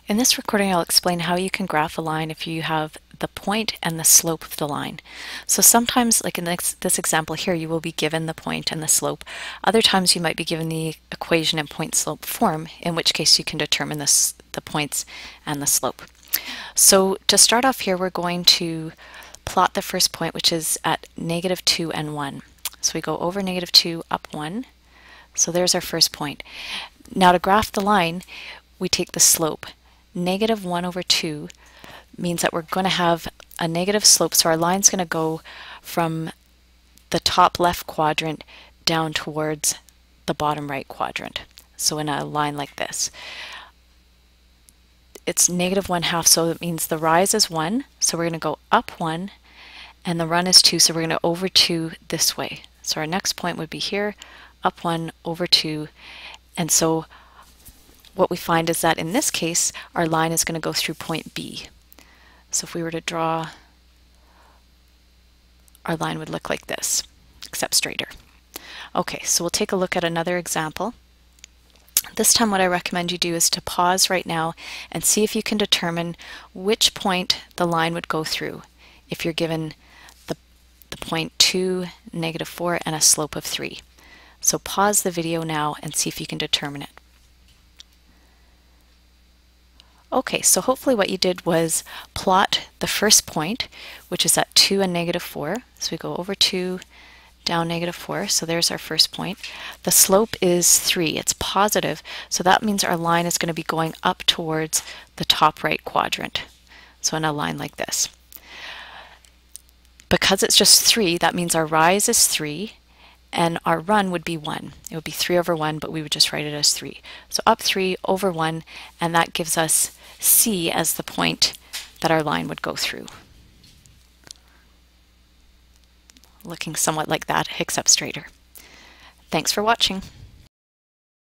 In this recording, I'll explain how you can graph a line if you have the point and the slope of the line. So sometimes, like in this example here, you will be given the point and the slope. Other times you might be given the equation in point-slope form, in which case you can determine the points and the slope. So to start off here, we're going to plot the first point, which is at -2 and 1. So we go over -2, up 1. So there's our first point. Now to graph the line, we take the slope. -1/2 means that we're going to have a negative slope, so our line's going to go from the top left quadrant down towards the bottom right quadrant. So in a line like this, it's -1/2, so it means the rise is 1, so we're going to go up 1, and the run is 2, so we're going to over 2 this way. So our next point would be here, up 1, over 2, and so what we find is that in this case, our line is going to go through point B. So if we were to draw, our line would look like this, except straighter. Okay, so we'll take a look at another example. This time what I recommend you do is to pause right now and see if you can determine which point the line would go through if you're given the point 2, -4, and a slope of 3. So pause the video now and see if you can determine it. Okay, so hopefully what you did was plot the first point, which is at 2 and -4. So we go over 2, down -4, so there's our first point. The slope is 3, it's positive, so that means our line is going to be going up towards the top right quadrant. So in a line like this. Because it's just 3, that means our rise is 3, and our run would be 1. It would be 3/1, but we would just write it as 3. So up 3, over 1, and that gives us C as the point that our line would go through. Looking somewhat like that, except straighter. Thanks for watching.